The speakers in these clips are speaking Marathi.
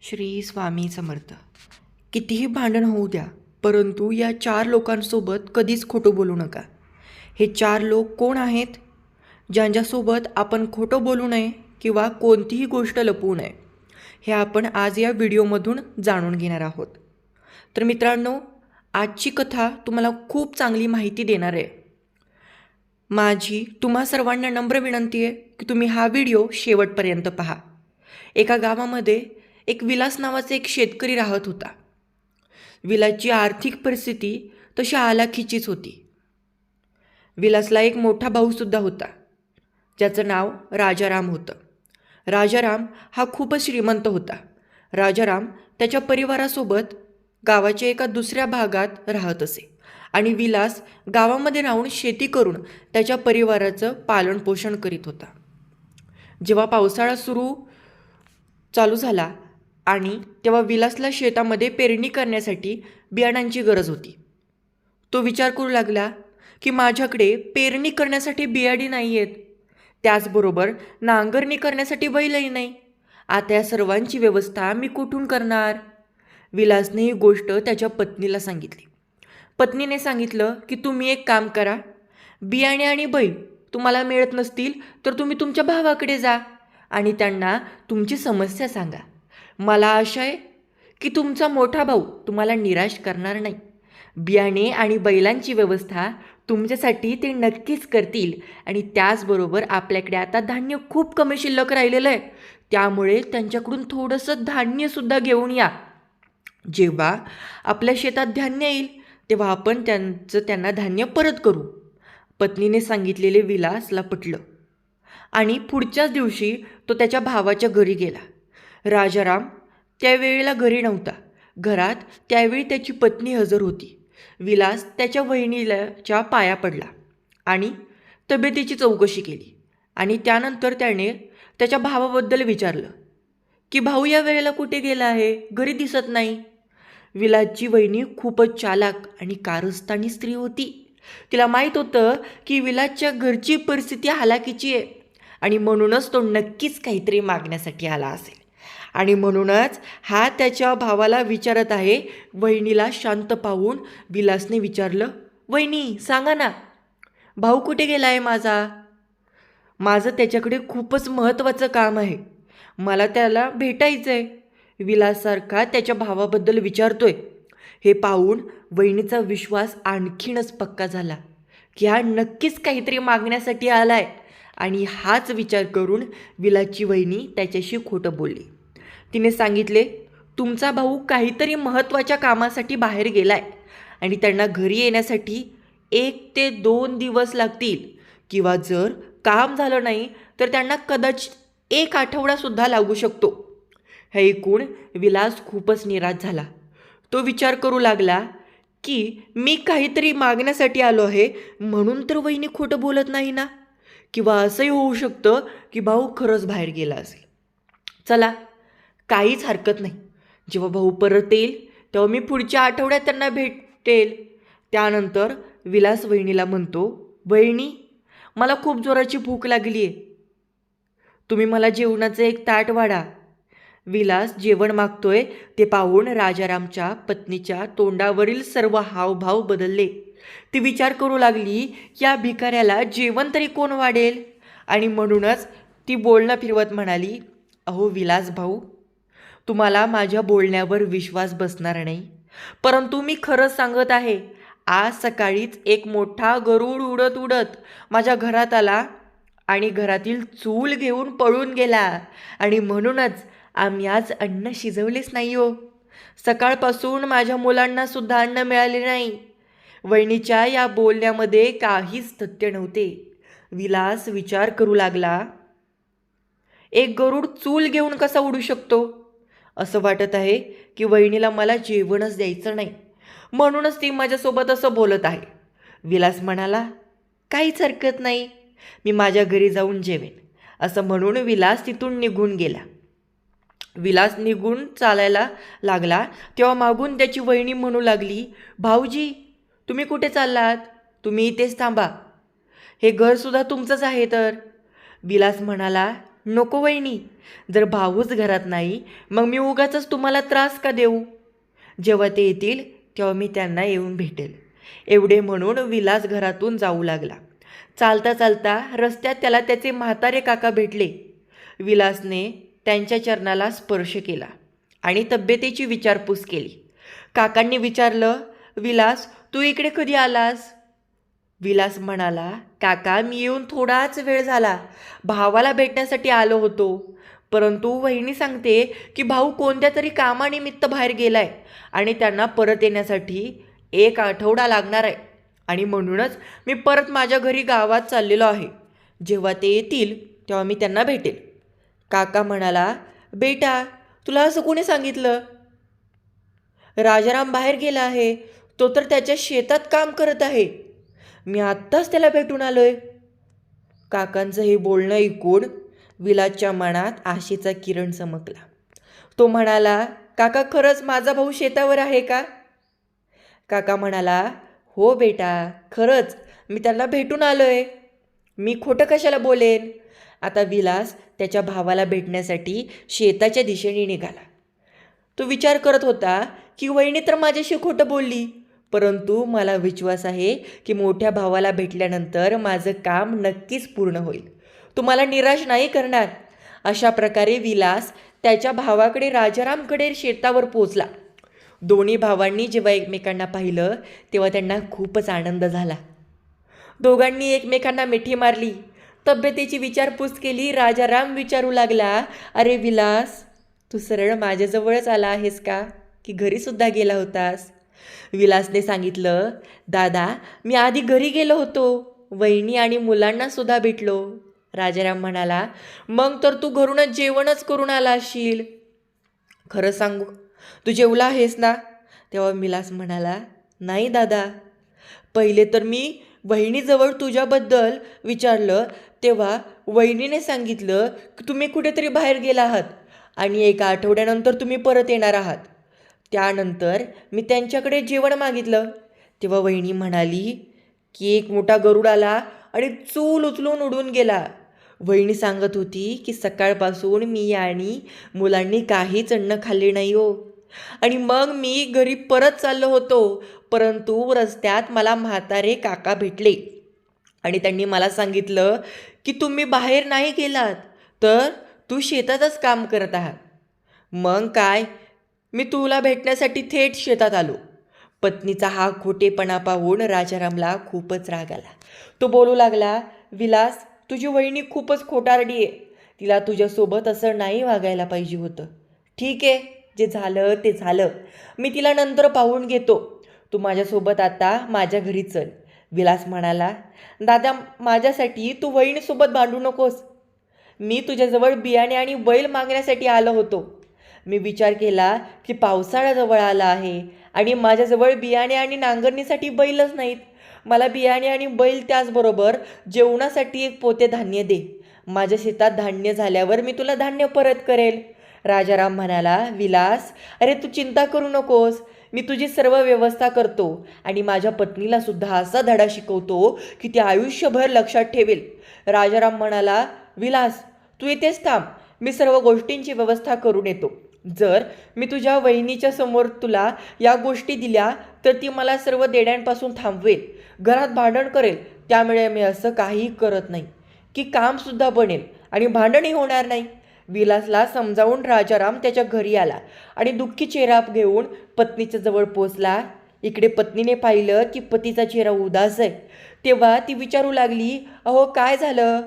श्री स्वामी समर्थ. कितीही भांडण होऊ द्या, परंतु या 4 लोकांसोबत कधीच खोटं बोलू नका. हे 4 लोक कोण आहेत? ज्यांच्यासोबत आपण खोटं बोलू नये किंवा कोणतीही गोष्ट लपवू नये, हे आपण आज या व्हिडिओमधून जाणून घेणार आहोत. तर मित्रांनो, आजची कथा तुम्हाला खूप चांगली माहिती देणार आहे. माझी तुम्हा सर्वांना नम्र विनंती आहे की तुम्ही हा व्हिडिओ शेवटपर्यंत पहा. एका गावामध्ये एक विलास नावाचा एक शेतकरी राहत होता. विलासची आर्थिक परिस्थिती तशी हालाखीचीच होती. विलासला एक मोठा भाऊसुद्धा होता, ज्याचं नाव राजाराम होतं. राजाराम हा खूपच श्रीमंत होता. राजाराम त्याच्या परिवारासोबत गावाच्या एका दुसऱ्या भागात राहत असे आणि विलास गावामध्ये राहून शेती करून त्याच्या परिवाराचं पालनपोषण करीत होता. जेव्हा पावसाळा चालू झाला आणि तेव्हा विलासला शेतामध्ये पेरणी करण्यासाठी बियाणांची गरज होती. तो विचार करू लागला की माझ्याकडे पेरणी करण्यासाठी बियाणे नाही आहेत, त्याचबरोबर नांगरणी करण्यासाठी बैलही नाही. आता या सर्वांची व्यवस्था मी कुठून करणार? विलासने ही गोष्ट त्याच्या पत्नीला सांगितली. पत्नीने सांगितलं की तुम्ही एक काम करा, बियाणे आणि बैल तुम्हाला मिळत नसतील तर तुम्ही तुमच्या भावाकडे जा आणि त्यांना तुमची समस्या सांगा. मला आशा आहे की तुमचा मोठा भाऊ तुम्हाला निराश करणार नाही. बियाणे आणि बैलांची व्यवस्था तुमच्यासाठी ते नक्कीच करतील आणि त्याचबरोबर आपल्याकडे आता धान्य खूप कमी शिल्लक राहिलेलं आहे, त्यामुळे त्यांच्याकडून थोडंसं धान्यसुद्धा घेऊन या. जेव्हा आपल्या शेतात धान्य येईल तेव्हा आपण त्यांना धान्य परत करू. पत्नीने सांगितलेले विलासला पटलं आणि पुढच्याच दिवशी तो त्याच्या भावाच्या घरी गेला. राजाराम त्यावेळेला घरी नव्हता. घरात त्यावेळी त्याची पत्नी हजर होती. विलास त्याच्या वहिनीच्या पाया पडला आणि तब्येतीची चौकशी केली आणि त्यानंतर त्याने त्याच्या भावाबद्दल विचारलं की भाऊ या वेळेला कुठे गेला आहे, घरी दिसत नाही. विलासची वहिनी खूपच चालाक आणि कारस्थानी स्त्री होती. तिला माहीत होतं की विलासच्या घरची परिस्थिती हालाकीची आहे आणि म्हणूनच तो नक्कीच काहीतरी मागण्यासाठी आला असेल आणि म्हणूनच हा त्याच्या भावाला विचारत आहे. वहिनीला शांत पाहून विलासने विचारलं, वहिनी सांगा ना, भाऊ कुठे गेला आहे माझं त्याच्याकडे खूपच महत्त्वाचं काम आहे, मला त्याला भेटायचं आहे. विलाससारखा त्याच्या भावाबद्दल विचारतोय. हे पाहून वहिनीचा विश्वास आणखीनच पक्का झाला की हा नक्कीच काहीतरी मागण्यासाठी आलाय आणि हाच विचार करून विलासची वहिनी त्याच्याशी खोटं बोलली. तिने सांगितले, तुमचा भाऊ काहीतरी महत्त्वाच्या कामासाठी बाहेर गेलाय आणि त्यांना घरी येण्यासाठी 1 ते 2 दिवस लागतील किंवा जर काम झालं नाही तर त्यांना कदाचित 1 आठवडासुद्धा लागू शकतो. हे ऐकून विलास खूपच निराश झाला. तो विचार करू लागला की मी काहीतरी मागण्यासाठी आलो आहे म्हणून तर वहिनी खोटं बोलत नाही ना, किंवा असंही होऊ शकतं की भाऊ खरंच बाहेर गेला असेल. चला, काहीच हरकत नाही, जेव्हा भाऊ परत येईल तेव्हा मी पुढच्या आठवड्यात त्यांना भेटेल. त्यानंतर विलास वहिनीला म्हणतो, वहिनी मला खूप जोराची भूक लागली आहे, तुम्ही मला जेवणाचं एक ताट वाढा. विलास जेवण मागतोय ते पाहून राजारामच्या पत्नीच्या तोंडावरील सर्व हावभाव बदलले. ती विचार करू लागली, या भिकाऱ्याला जेवण तरी कोण वाढेल, आणि म्हणूनच ती बोलणं फिरवत म्हणाली, अहो विलास भाऊ, तुम्हाला माझ्या बोलण्यावर विश्वास बसणार नाही, परंतु मी खरंच सांगत आहे, आज सकाळीच एक मोठा गरुड उडत उडत माझ्या घरात आला आणि घरातील चूल घेऊन पळून गेला आणि म्हणूनच आम्ही आज अन्न शिजवलेच नाही हो. सकाळपासून माझ्या मुलांना सुद्धा अन्न मिळाले नाही. वहिनीच्या या बोलण्यामध्ये काहीच तथ्य नव्हते. विलास विचार करू लागला, एक गरुड चूल घेऊन कसा उडू शकतो? असं वाटत आहे की वहिनीला मला जेवणच द्यायचं नाही, म्हणूनच ती माझ्यासोबत असं बोलत आहे. विलास म्हणाला, काहीच हरकत नाही, मी माझ्या घरी जाऊन जेवेन. असं म्हणून विलास तिथून निघून गेला. विलास निघून चालायला लागला तेव्हा मागून त्याची वहिनी म्हणू लागली, भाऊजी तुम्ही कुठे चाललात? तुम्ही इथेच थांबा, हे घरसुद्धा तुमचंच आहे तर. विलास म्हणाला, नको वहिनी, जर भाऊच घरात नाही मग मी उगाचच तुम्हाला त्रास का देऊ? जेव्हा ते येतील तेव्हा मी त्यांना येऊन भेटेल. एवढे म्हणून विलास घरातून जाऊ लागला. चालता चालता रस्त्यात त्याला त्याचे म्हातारे काका भेटले. विलासने त्यांच्या चरणाला स्पर्श केला आणि तब्येतीची विचारपूस केली. काकांनी विचारलं, विलास तू इकडे कधी आलास? विलास म्हणाला, काका मी येऊन थोडाच वेळ झाला. भावाला भेटण्यासाठी आलो होतो, परंतु वहिनी सांगते की भाऊ कोणत्या तरी कामानिमित्त बाहेर गेलाय आणि त्यांना परत येण्यासाठी 1 आठवडा लागणार आहे आणि म्हणूनच मी परत माझ्या घरी गावात चाललेलो आहे. जेव्हा ते येतील तेव्हा मी त्यांना भेटेल. काका म्हणाला, बेटा तुला असं कोणी सांगितलं? राजाराम बाहेर गेला आहे, तो तर त्याच्या शेतात काम करत आहे. मी आत्ताच त्याला भेटून आलोय. काकांचं हे बोलणं ऐकून विलासच्या मनात आशेचा किरण चमकला. तो म्हणाला, काका खरंच माझा भाऊ शेतावर आहे का? काका म्हणाला, हो बेटा, खरंच मी त्यांना भेटून आलोय. मी खोटं कशाला बोलेन? आता विलास त्याच्या भावाला भेटण्यासाठी शेताच्या दिशेने निघाला. तो विचार करत होता की वहिनी तर माझ्याशी खोटं बोलली, परंतु मला विश्वास आहे की मोठ्या भावाला भेटल्यानंतर माझं काम नक्कीच पूर्ण होईल. तो मला निराश नाही करणार. अशा प्रकारे विलास त्याच्या भावाकडे राजारामकडे शेतावर पोचला. दोन्ही भावांनी जेव्हा एकमेकांना पाहिलं तेव्हा त्यांना खूपच आनंद झाला. दोघांनी एकमेकांना मिठी मारली, तब्येतीची विचारपूस केली. राजाराम विचारू लागला, अरे विलास, तू सरळ माझ्याजवळच आला आहेस का की घरीसुद्धा गेला होतास? विलासने सांगितलं, दादा मी आधी घरी गेलो होतो, वहिनी आणि मुलांना सुद्धा भेटलो. राजाराम म्हणाला, मग तर तू घरूनच जेवणच करून आला असशील. खरं सांगू, तू जेवला आहेस ना? तेव्हा विलास म्हणाला, नाही दादा, पहिले तर मी वहिनीजवळ तुझ्याबद्दल विचारलं तेव्हा वहिनीने सांगितलं की तुम्ही कुठेतरी बाहेर गेला आहात आणि 1 आठवड्यानंतर तुम्ही परत येणार आहात. त्यानंतर मी त्यांच्याकडे जेवण मागितलं तेव्हा वहिनी म्हणाली की एक मोठा गरुड आला आणि चूल उचलून उडून गेला. वहिनी सांगत होती की सकाळपासून मी आणि मुलांनी काहीच अन्न खाल्ले नाही हो. आणि मग मी घरी परत चाललो होतो, परंतु रस्त्यात मला म्हातारे काका भेटले आणि त्यांनी मला सांगितलं की तुम्ही बाहेर नाही गेलात, तर तू शेतातच काम करत आहात. मग काय, मी तुला भेटण्यासाठी थेट शेतात आलो. पत्नीचा हा खोटेपणा पाहून राजारामला खूपच राग आला. तो बोलू लागला, विलास, तुझी वहिनी खूपच खोटारडी आहे. तिला तुझ्यासोबत असं नाही वागायला पाहिजे होतं. ठीक आहे, जे झालं ते झालं. मी तिला नंतर पाहून घेतो. तू माझ्यासोबत आता माझ्या घरी चल. विलास म्हणाला, दादा माझ्यासाठी तू वहिनीसोबत भांडू नकोस. मी तुझ्याजवळ बियाणे आणि बैल मागण्यासाठी आलो होतो. मी विचार केला की पावसाळा जवळ आला आहे आणि माझ्याजवळ बियाणे आणि नांगरणीसाठी बैलच नाहीत. मला बियाणे आणि बैल त्याचबरोबर जेवणासाठी 1 पोते धान्य दे. माझ्या शेतात धान्य झाल्यावर मी तुला धान्य परत करेल. राजाराम म्हणाला, विलास, अरे तू चिंता करू नकोस. मी तुझी सर्व व्यवस्था करतो आणि माझ्या पत्नीला सुद्धा असा धडा शिकवतो की ती आयुष्यभर लक्षात ठेवेल. राजाराम म्हणाला, विलास तू इथेच थांब, मी सर्व गोष्टींची व्यवस्था करून येतो. जर मी तुझ्या वहिनीच्या समोर तुला या गोष्टी दिल्या तर ती मला सर्व देण्यांपासून थांबवेल, घरात भांडण करेल. त्यामुळे मी असं काही करत नाही की कामसुद्धा बनेल आणि भांडणही होणार नाही. विलासला समजावून राजाराम त्याच्या घरी आला आणि दुःखी चेहरा घेऊन पत्नीच्या जवळ पोचला. इकडे पत्नीने पाहिलं की पतीचा चेहरा उदास आहे. तेव्हा ती विचारू लागली, अहो काय झालं?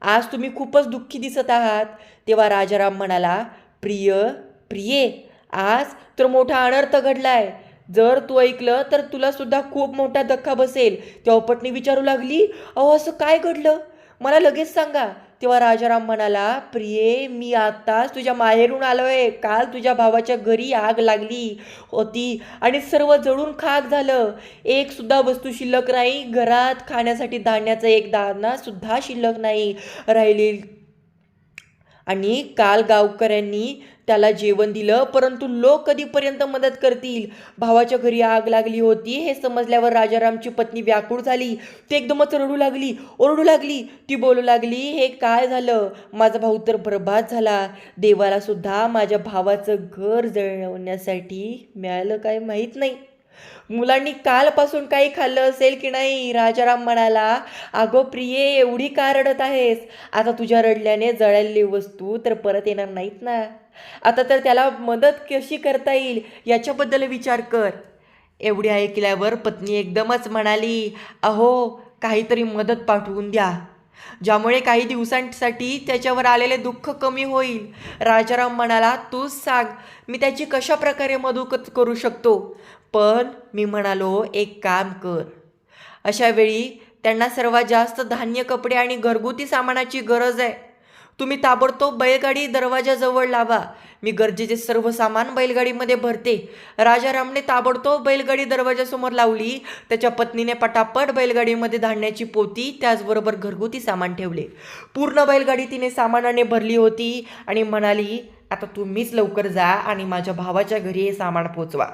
आज तुम्ही खूपच दुःखी दिसत आहात. तेव्हा राजाराम म्हणाला, प्रिये, आज तर मोठा अनर्थ घडलाय. जर तू ऐकलं तर तुला सुद्धा खूप मोठा धक्का बसेल. तेव्हा पत्नी विचारू लागली, अहो असं काय घडलं? मला लगेच सांगा. तेव्हा राजाराम म्हणाला, प्रिये, मी आत्ताच तुझ्या माहेरून आलोय. काल तुझ्या भावाच्या घरी आग लागली होती आणि सर्व जळून खाक झालं. 1 सुद्धा वस्तू शिल्लक नाही. घरात खाण्यासाठी धान्याचा 1 दाणा सुद्धा शिल्लक नाही राहिली. आणि काल गावकऱ्यांनी त्याला जेवण दिलं, परंतु लोक कधीपर्यंत मदत करतील? भावाच्या घरी आग लागली होती हे समजल्यावर राजारामची पत्नी व्याकुळ झाली. ती एकदमच रडू लागली, ओरडू लागली. ती बोलू लागली, हे काय झालं? माझा भाऊ तर बर्बाद झाला. देवाला सुद्धा माझ्या भावाचं घर जळवण्यासाठी मिळालं काय माहीत नाही. मुलांनी कालपासून काही खाल्लं असेल की नाही? राजाराम म्हणाला, अगो प्रिये, एवढी का रडत आहेस? आता तुझ्या रडल्याने जळलेली वस्तू तर परत येणार नाहीत ना. आता तर त्याला मदत कशी करता येईल याच्याबद्दल विचार कर. एवढे ऐकल्यावर पत्नी एकदमच म्हणाली, अहो, काहीतरी मदत पाठवून द्या, ज्यामुळे काही दिवसांसाठी त्याच्यावर आलेले दुःख कमी होईल. राजाराम म्हणाला, तूच सांग, मी त्याची कशा प्रकारे मदत करू शकतो? पण मी म्हणालो, एक काम कर. अशा वेळी त्यांना सर्वात जास्त धान्य, कपडे आणि घरगुती सामानाची गरज आहे. तुम्ही ताबडतोब बैलगाडी दरवाजाजवळ लावा. मी गरजेचे सर्व सामान बैलगाडीमध्ये भरते. राजारामने ताबडतोब बैलगाडी दरवाजासमोर लावली. त्याच्या पत्नीने पटापट बैलगाडीमध्ये धान्याची पोती त्याचबरोबर घरगुती सामान ठेवले. पूर्ण बैलगाडी तिने सामानाने भरली होती आणि म्हणाली, आता तुम्हीच लवकर जा आणि माझ्या भावाच्या घरी हे सामान पोचवा.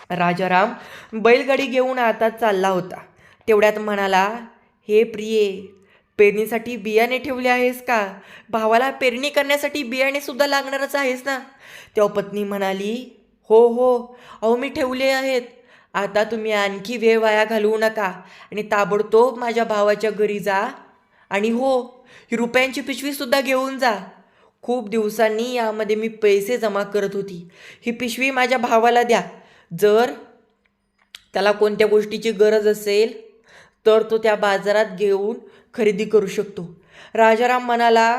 राजाराम बैलगाडी घेऊन आता चालला होता. तेवढ्यात म्हणाला, हे प्रिये, पेरणीसाठी बियाणे ठेवले आहेस का? भावाला पेरणी करण्यासाठी बियाणे सुद्धा लागणारच आहेस ना. तेव्हा पत्नी म्हणाली, हो हो, अहो मी ठेवले आहेत. आता तुम्ही आणखी वेळ वाया घालवू नका आणि ताबडतोब माझ्या भावाच्या घरी जा आणि हो, ही रुपयांची पिशवीसुद्धा घेऊन जा. खूप दिवसांनी यामध्ये मी पैसे जमा करत होती. ही पिशवी माझ्या भावाला द्या. जर त्याला कोणत्या गोष्टीची गरज असेल तर तो त्या बाजारात घेऊन खरेदी करू शकतो. राजाराम म्हणाला,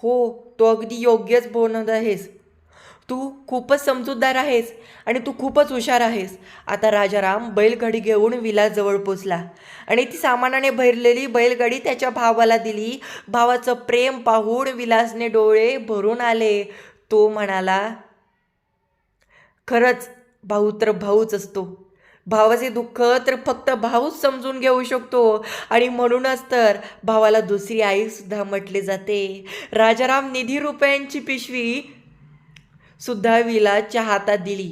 हो, तो अगदी योग्यच बोलत आहेस. तू खूपच समजूतदार आहेस आणि तू खूपच हुशार आहेस. आता राजाराम बैलगाडी घेऊन विलासजवळ पोचला आणि ती सामानाने भरलेली बैलगाडी त्याच्या भावाला दिली. भावाचं प्रेम पाहून विलासने डोळे भरून आले. तो म्हणाला, खरंच भाऊ तर भाऊच असतो. भावाचे दुःख तर फक्त भाऊच समजून घेऊ शकतो आणि म्हणूनच तर भावाला दुसरी आईसुद्धा म्हटले जाते. राजाराम निधी रुपयांची पिशवी सुद्धा विलासच्या हातात दिली.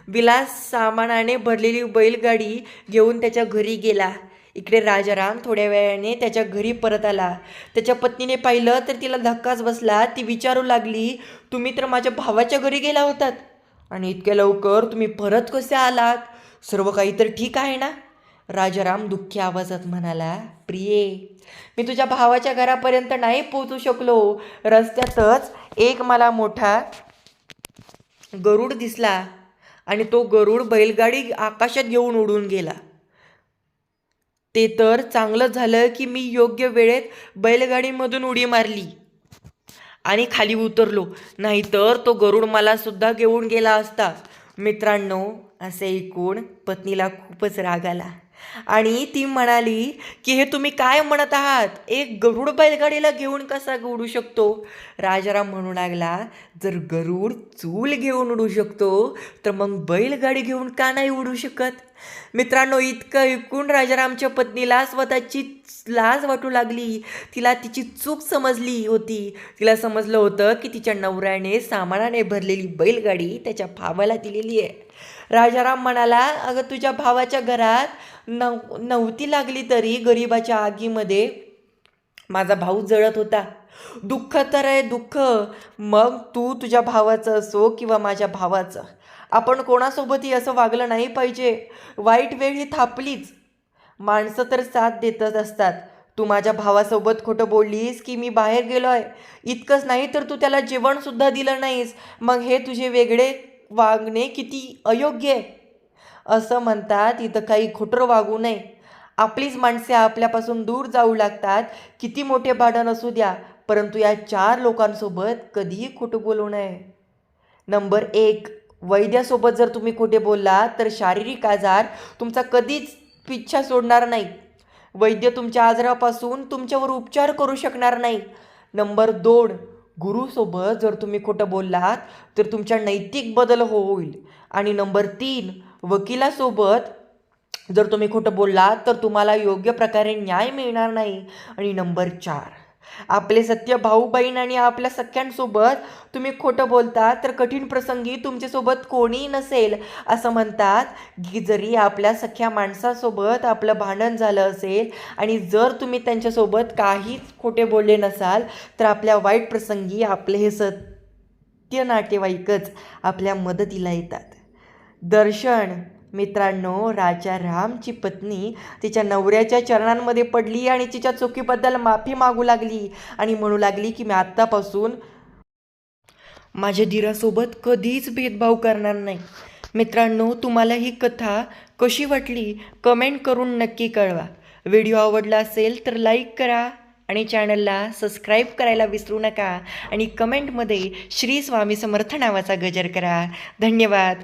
विलास सामानाने भरलेली बैलगाडी घेऊन त्याच्या घरी गेला. इकडे राजाराम थोड्या वेळाने त्याच्या घरी परत आला. त्याच्या पत्नीने पाहिलं तर तिला धक्काच बसला. ती विचारू लागली, तुम्ही तर माझ्या भावाच्या घरी गेला होतात आणि इतक्या लवकर तुम्ही परत कसे आलात? सर्व काही तर ठीक आहे ना? राजाराम दुःखी आवाजात म्हणाला, प्रिये, मी तुझ्या भावाच्या घरापर्यंत नाही पोहोचू शकलो. रस्त्यातच एक मला मोठा गरुड दिसला आणि तो गरुड बैलगाडी आकाशात घेऊन उडून गेला. ते तर चांगलं झालं की मी योग्य वेळेत बैलगाडीमधून उडी मारली आणि खाली उतरलो, नाहीतर तो गरुड मला सुद्धा घेऊन गेला असता. मित्रांनो, असे ऐकून पत्नीला खूपच राग आला आणि ती म्हणाली की हे तुम्ही काय म्हणत आहात? एक गरुड बैलगाडीला घेऊन कसा उडू शकतो? राजाराम म्हणू लागला, जर गरुड चूल घेऊन उडू शकतो तर मग बैलगाडी घेऊन का नाही उडू शकत? मित्रांनो, इतकं ऐकून राजारामच्या पत्नीला स्वतःची लाज वाटू लागली. तिला तिची चूक समजली होती. तिला समजलं होतं की तिच्या नवऱ्याने सामानाने भरलेली बैलगाडी त्याच्या भावाला दिलेली आहे. राजाराम म्हणाला, अगं तुझ्या भावाच्या घरात नव्हती लागली तरी गरिबाच्या आगीमध्ये माझा भाऊ जळत होता. दुःख तर आहे दुःख. मग तू तुझ्या भावाचं असो किंवा माझ्या भावाचं, आपण कोणासोबतही असं वागलं नाही पाहिजे. वाईट वेळ ही थापलीच. माणसं तर साथ देतच असतात. तू माझ्या भावासोबत खोटं बोललीस की मी बाहेर गेलो आहे. इतकंच नाही तर तू त्याला जेवणसुद्धा दिलं नाहीस. मग हे तुझे वेगळे वागणे किती अयोग्य आहे. असं म्हणतात, इथं काही खोटं वागू नये. आपलीच माणसे आपल्यापासून दूर जाऊ लागतात. किती मोठे भांडण असू द्या, परंतु या 4 लोकांसोबत कधीही खोटं बोलू नये. नंबर 1, वैद्यासोबत जर तुम्ही खोटे बोललात तर शारीरिक आजार तुमचा कधीच पिच्छा सोडणार नाही. वैद्य तुमच्या आजारापासून तुमच्यावर उपचार करू शकणार नाही. नंबर 2, गुरुसोबत जर तुम्ही खोटं बोललात तर तुमच्या नैतिक बदल होईल. आणि नंबर 3, वकिलासोबत जर तुम्ही खोटं बोललात तर तुम्हाला योग्य प्रकारे न्याय मिळणार नाही. आणि नंबर 4, आपले सत्य भाऊ बहीण आणि आपल्या सख्यांसोबत तुम्ही खोटं बोलता तर कठीण प्रसंगी तुमच्यासोबत कोणी नसेल. असं म्हणतात की जरी आपल्या सख्या माणसासोबत आपलं भांडण झालं असेल आणि जर तुम्ही त्यांच्यासोबत काहीच खोटे बोलले नसाल तर आपल्या वाईट प्रसंगी आपले हे सत्य नातेवाईकच आपल्या मदतीला येतात. दर्शन मित्रांनो, राजा रामची पत्नी तिच्या नवऱ्याच्या चरणांमध्ये पडली आणि तिच्या चुकीबद्दल माफी मागू लागली आणि म्हणू लागली की मी आत्तापासून माझ्या धीरासोबत कधीच भेदभाव करणार नाही. मित्रांनो, तुम्हाला ही कथा कशी वाटली कमेंट करून नक्की कळवा. व्हिडिओ आवडला असेल तर लाईक करा आणि चॅनलला सबस्क्राईब करायला विसरू नका आणि कमेंटमध्ये श्री स्वामी समर्थ नावाचा गजर करा. धन्यवाद.